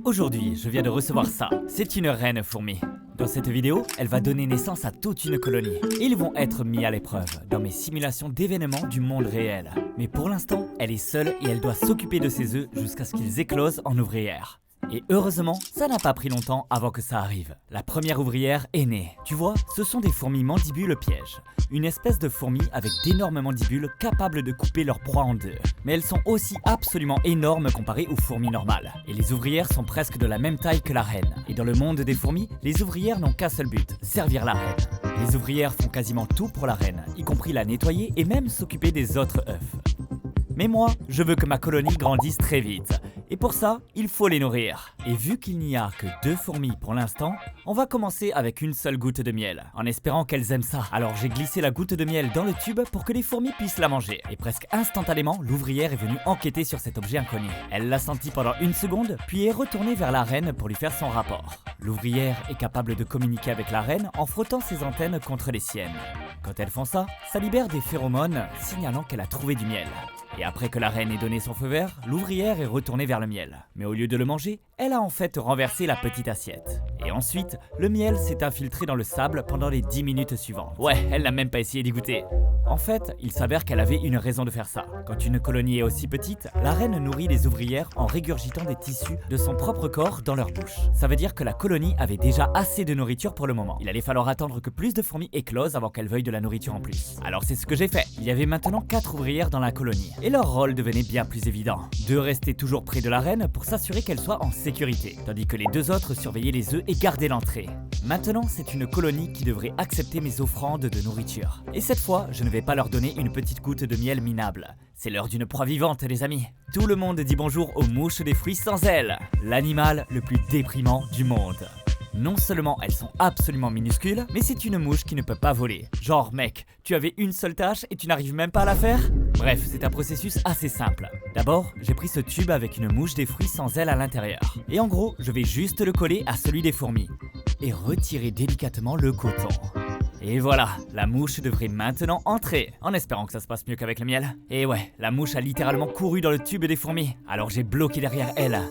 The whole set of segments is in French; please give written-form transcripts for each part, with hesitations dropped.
Aujourd'hui, je viens de recevoir ça. C'est une reine fourmi. Dans cette vidéo, elle va donner naissance à toute une colonie. Et ils vont être mis à l'épreuve dans mes simulations d'événements du monde réel. Mais pour l'instant, elle est seule et elle doit s'occuper de ses œufs jusqu'à ce qu'ils éclosent en ouvrière. Et heureusement, ça n'a pas pris longtemps avant que ça arrive. La première ouvrière est née. Tu vois, ce sont des fourmis mandibules pièges. Une espèce de fourmi avec d'énormes mandibules capables de couper leur proie en deux. Mais elles sont aussi absolument énormes comparées aux fourmis normales. Et les ouvrières sont presque de la même taille que la reine. Et dans le monde des fourmis, les ouvrières n'ont qu'un seul but, servir la reine. Les ouvrières font quasiment tout pour la reine, y compris la nettoyer et même s'occuper des autres œufs. Mais moi, je veux que ma colonie grandisse très vite. Et pour ça, il faut les nourrir. Et vu qu'il n'y a que 2 fourmis pour l'instant, on va commencer avec une seule goutte de miel, en espérant qu'elles aiment ça. Alors j'ai glissé la goutte de miel dans le tube pour que les fourmis puissent la manger. Et presque instantanément, l'ouvrière est venue enquêter sur cet objet inconnu. Elle l'a senti pendant 1 seconde, puis est retournée vers la reine pour lui faire son rapport. L'ouvrière est capable de communiquer avec la reine en frottant ses antennes contre les siennes. Quand elles font ça, ça libère des phéromones signalant qu'elle a trouvé du miel. Et après que la reine ait donné son feu vert, l'ouvrière est retournée vers le miel. Mais au lieu de le manger, elle a en fait renversé la petite assiette. Et ensuite, le miel s'est infiltré dans le sable pendant les 10 minutes suivantes. Ouais, elle n'a même pas essayé d'y goûter. En fait, il s'avère qu'elle avait une raison de faire ça. Quand une colonie est aussi petite, la reine nourrit les ouvrières en régurgitant des tissus de son propre corps dans leur bouche. Ça veut dire que la colonie avait déjà assez de nourriture pour le moment. Il allait falloir attendre que plus de fourmis éclosent avant qu'elles veuillent de la nourriture en plus. Alors c'est ce que j'ai fait. Il y avait maintenant 4 ouvrières dans la colonie. Et leur rôle devenait bien plus évident. 2 restaient toujours près de la reine pour s'assurer qu'elle soit en sécurité, tandis que les 2 autres surveillaient les œufs et gardaient l'entrée. Maintenant, c'est une colonie qui devrait accepter mes offrandes de nourriture. Et cette fois, je ne vais pas leur donner une petite goutte de miel minable. C'est l'heure d'une proie vivante, les amis. Tout le monde dit bonjour aux mouches des fruits sans ailes, l'animal le plus déprimant du monde. Non seulement elles sont absolument minuscules, mais c'est une mouche qui ne peut pas voler. Genre mec, tu avais une seule tâche et tu n'arrives même pas à la faire? Bref, c'est un processus assez simple. D'abord, j'ai pris ce tube avec une mouche des fruits sans ailes à l'intérieur. Et en gros, je vais juste le coller à celui des fourmis. Et retirer délicatement le coton. Et voilà, la mouche devrait maintenant entrer, en espérant que ça se passe mieux qu'avec le miel. Et ouais, la mouche a littéralement couru dans le tube des fourmis, alors j'ai bloqué derrière elle.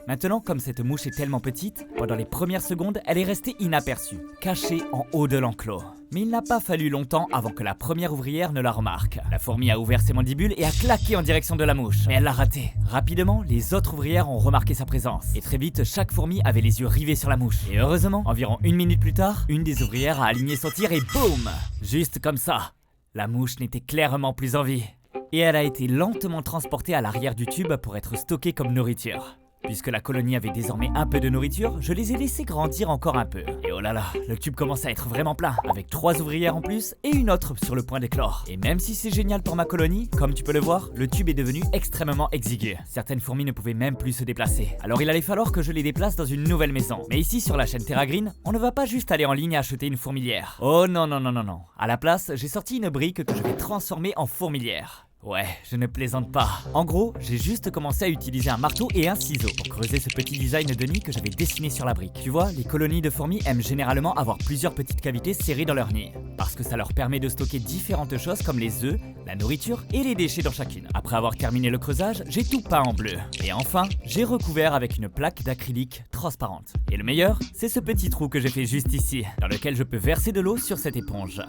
Maintenant, comme cette mouche est tellement petite, pendant les premières secondes, elle est restée inaperçue, cachée en haut de l'enclos. Mais il n'a pas fallu longtemps avant que la première ouvrière ne la remarque. La fourmi a ouvert ses mandibules et a claqué en direction de la mouche. Mais elle l'a raté. Rapidement, les autres ouvrières ont remarqué sa présence. Et très vite, chaque fourmi avait les yeux rivés sur la mouche. Et heureusement, environ 1 minute plus tard, une des ouvrières a aligné son tir et boum! Juste comme ça. La mouche n'était clairement plus en vie. Et elle a été lentement transportée à l'arrière du tube pour être stockée comme nourriture. Puisque la colonie avait désormais un peu de nourriture, je les ai laissés grandir encore un peu. Et oh là là, le tube commence à être vraiment plein, avec 3 ouvrières en plus et une autre sur le point d'éclore. Et même si c'est génial pour ma colonie, comme tu peux le voir, le tube est devenu extrêmement exigu. Certaines fourmis ne pouvaient même plus se déplacer. Alors il allait falloir que je les déplace dans une nouvelle maison. Mais ici sur la chaîne Terra Green, on ne va pas juste aller en ligne et acheter une fourmilière. Oh non non non non non. À la place, j'ai sorti une brique que je vais transformer en fourmilière. Ouais, je ne plaisante pas. En gros, j'ai juste commencé à utiliser un marteau et un ciseau pour creuser ce petit design de nid que j'avais dessiné sur la brique. Tu vois, les colonies de fourmis aiment généralement avoir plusieurs petites cavités serrées dans leur nid, parce que ça leur permet de stocker différentes choses comme les œufs, la nourriture et les déchets dans chacune. Après avoir terminé le creusage, j'ai tout peint en bleu. Et enfin, j'ai recouvert avec une plaque d'acrylique transparente. Et le meilleur, c'est ce petit trou que j'ai fait juste ici, dans lequel je peux verser de l'eau sur cette éponge,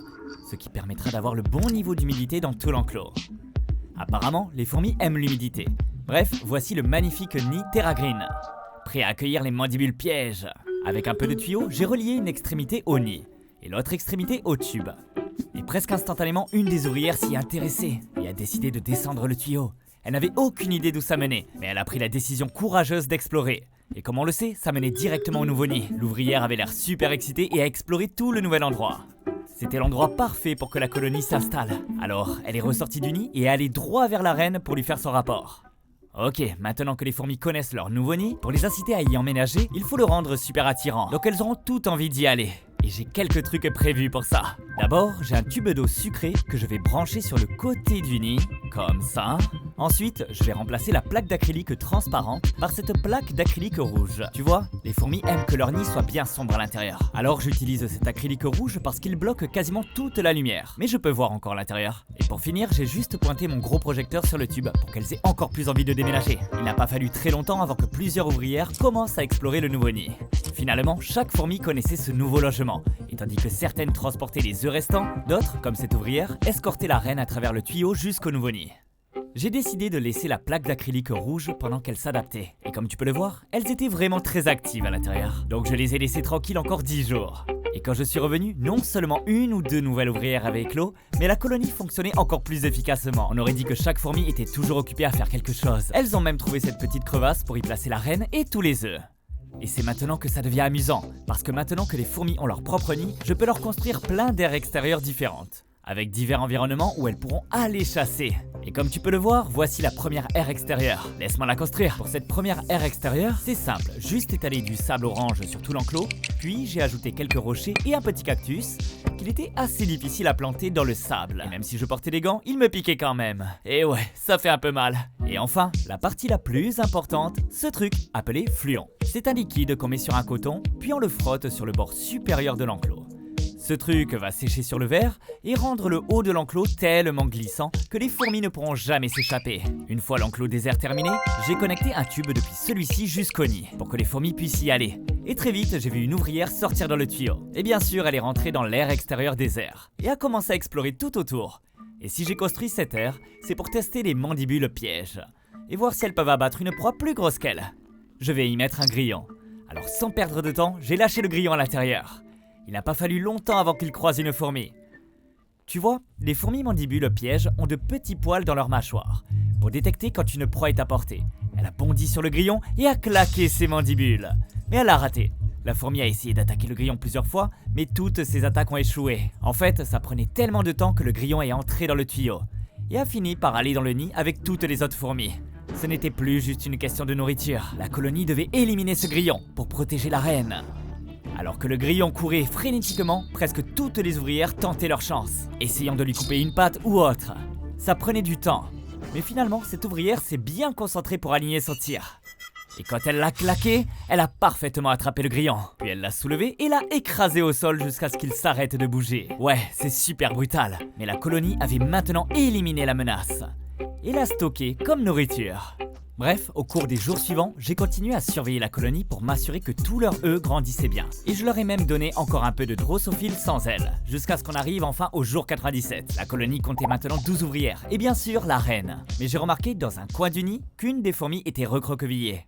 ce qui permettra d'avoir le bon niveau d'humidité dans tout l'enclos. Apparemment, les fourmis aiment l'humidité. Bref, voici le magnifique nid Terra Green, prêt à accueillir les mandibules pièges. Avec un peu de tuyau, j'ai relié une extrémité au nid et l'autre extrémité au tube. Et presque instantanément, une des ouvrières s'y est intéressée et a décidé de descendre le tuyau. Elle n'avait aucune idée d'où ça menait, mais elle a pris la décision courageuse d'explorer. Et comme on le sait, ça menait directement au nouveau nid. L'ouvrière avait l'air super excitée et a exploré tout le nouvel endroit. C'était l'endroit parfait pour que la colonie s'installe. Alors, elle est ressortie du nid et est allée droit vers la reine pour lui faire son rapport. Ok, maintenant que les fourmis connaissent leur nouveau nid, pour les inciter à y emménager, il faut le rendre super attirant. Donc elles auront toute envie d'y aller. Et j'ai quelques trucs prévus pour ça. D'abord, j'ai un tube d'eau sucrée que je vais brancher sur le côté du nid, comme ça. Ensuite, je vais remplacer la plaque d'acrylique transparente par cette plaque d'acrylique rouge. Tu vois, les fourmis aiment que leur nid soit bien sombre à l'intérieur. Alors j'utilise cet acrylique rouge parce qu'il bloque quasiment toute la lumière. Mais je peux voir encore l'intérieur. Et pour finir, j'ai juste pointé mon gros projecteur sur le tube pour qu'elles aient encore plus envie de déménager. Il n'a pas fallu très longtemps avant que plusieurs ouvrières commencent à explorer le nouveau nid. Finalement, chaque fourmi connaissait ce nouveau logement, et tandis que certaines transportaient les œufs restants, d'autres, comme cette ouvrière, escortaient la reine à travers le tuyau jusqu'au nouveau nid. J'ai décidé de laisser la plaque d'acrylique rouge pendant qu'elles s'adaptaient, et comme tu peux le voir, elles étaient vraiment très actives à l'intérieur. Donc je les ai laissées tranquilles encore 10 jours. Et quand je suis revenu, non seulement une ou deux nouvelles ouvrières avaient éclos, mais la colonie fonctionnait encore plus efficacement. On aurait dit que chaque fourmi était toujours occupée à faire quelque chose. Elles ont même trouvé cette petite crevasse pour y placer la reine et tous les œufs. Et c'est maintenant que ça devient amusant, parce que maintenant que les fourmis ont leur propre nid, je peux leur construire plein d'aires extérieures différentes, avec divers environnements où elles pourront aller chasser. Et comme tu peux le voir, voici la première aire extérieure. Laisse-moi la construire. Pour cette première aire extérieure, c'est simple, juste étaler du sable orange sur tout l'enclos, puis j'ai ajouté quelques rochers et un petit cactus, qu'il était assez difficile à planter dans le sable. Et même si je portais des gants, il me piquait quand même. Et ouais, ça fait un peu mal. Et enfin, la partie la plus importante, ce truc appelé fluon. C'est un liquide qu'on met sur un coton, puis on le frotte sur le bord supérieur de l'enclos. Ce truc va sécher sur le verre et rendre le haut de l'enclos tellement glissant que les fourmis ne pourront jamais s'échapper. Une fois l'enclos désert terminé, j'ai connecté un tube depuis celui-ci jusqu'au nid pour que les fourmis puissent y aller. Et très vite, j'ai vu une ouvrière sortir dans le tuyau. Et bien sûr, elle est rentrée dans l'aire extérieure des airs et a commencé à explorer tout autour. Et si j'ai construit cette aire, c'est pour tester les mandibules pièges et voir si elles peuvent abattre une proie plus grosse qu'elles. Je vais y mettre un grillon. Alors sans perdre de temps, j'ai lâché le grillon à l'intérieur. Il n'a pas fallu longtemps avant qu'il croise une fourmi. Tu vois, les fourmis mandibules pièges ont de petits poils dans leur mâchoire pour détecter quand une proie est à portée. Elle a bondi sur le grillon et a claqué ses mandibules. Mais elle a raté. La fourmi a essayé d'attaquer le grillon plusieurs fois, mais toutes ses attaques ont échoué. En fait, ça prenait tellement de temps que le grillon est entré dans le tuyau et a fini par aller dans le nid avec toutes les autres fourmis. Ce n'était plus juste une question de nourriture. La colonie devait éliminer ce grillon pour protéger la reine. Alors que le grillon courait frénétiquement, presque toutes les ouvrières tentaient leur chance, essayant de lui couper une patte ou autre. Ça prenait du temps, mais finalement cette ouvrière s'est bien concentrée pour aligner son tir. Et quand elle l'a claqué, elle a parfaitement attrapé le grillon. Puis elle l'a soulevé et l'a écrasé au sol jusqu'à ce qu'il s'arrête de bouger. Ouais, c'est super brutal, mais la colonie avait maintenant éliminé la menace et l'a stocké comme nourriture. Bref, au cours des jours suivants, j'ai continué à surveiller la colonie pour m'assurer que tous leurs œufs grandissaient bien. Et je leur ai même donné encore un peu de drosophile sans ailes, jusqu'à ce qu'on arrive enfin au jour 97. La colonie comptait maintenant 12 ouvrières, et bien sûr la reine. Mais j'ai remarqué dans un coin du nid qu'une des fourmis était recroquevillée.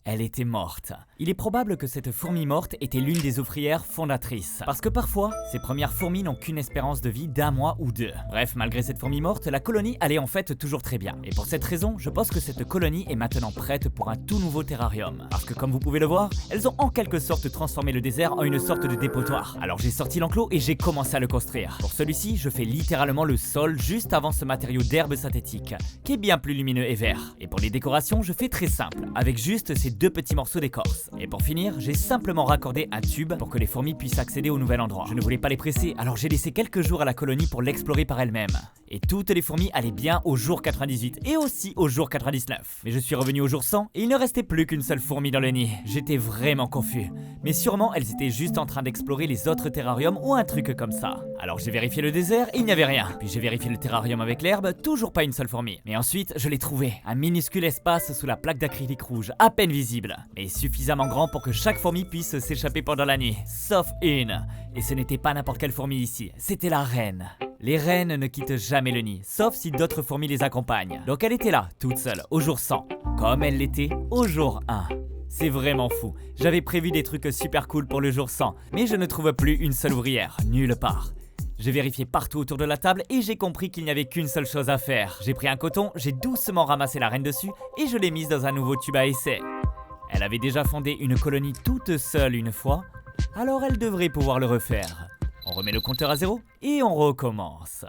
Elle était morte. Il est probable que cette fourmi morte était l'une des ouvrières fondatrices. Parce que parfois, ces premières fourmis n'ont qu'une espérance de vie d'1 mois ou 2. Bref, malgré cette fourmi morte, la colonie allait en fait toujours très bien. Et pour cette raison, je pense que cette colonie est maintenant prête pour un tout nouveau terrarium. Parce que comme vous pouvez le voir, elles ont en quelque sorte transformé le désert en une sorte de dépotoir. Alors j'ai sorti l'enclos et j'ai commencé à le construire. Pour celui-ci, je fais littéralement le sol juste avant ce matériau d'herbe synthétique, qui est bien plus lumineux et vert. Et pour les décorations, je fais très simple, avec juste ces 2 petits morceaux d'écorce. Et pour finir, j'ai simplement raccordé un tube pour que les fourmis puissent accéder au nouvel endroit. Je ne voulais pas les presser, alors j'ai laissé quelques jours à la colonie pour l'explorer par elle-même. Et toutes les fourmis allaient bien au jour 98 et aussi au jour 99. Mais je suis revenu au jour 100 et il ne restait plus qu'une seule fourmi dans le nid. J'étais vraiment confus. Mais sûrement elles étaient juste en train d'explorer les autres terrariums ou un truc comme ça. Alors j'ai vérifié le désert et il n'y avait rien. Puis j'ai vérifié le terrarium avec l'herbe, toujours pas une seule fourmi. Mais ensuite, je l'ai trouvé. Un minuscule espace sous la plaque d'acrylique rouge, à peine visible. Mais suffisamment grand pour que chaque fourmi puisse s'échapper pendant la nuit. Sauf une. Et ce n'était pas n'importe quelle fourmi ici, c'était la reine. Les reines ne quittent jamais le nid, sauf si d'autres fourmis les accompagnent. Donc elle était là, toute seule, au jour 100, comme elle l'était au jour 1. C'est vraiment fou. J'avais prévu des trucs super cool pour le jour 100, mais je ne trouve plus une seule ouvrière, nulle part. J'ai vérifié partout autour de la table et j'ai compris qu'il n'y avait qu'une seule chose à faire. J'ai pris un coton, j'ai doucement ramassé la reine dessus et je l'ai mise dans un nouveau tube à essai. Elle avait déjà fondé une colonie toute seule une fois, alors elle devrait pouvoir le refaire. On remet le compteur à 0 et on recommence.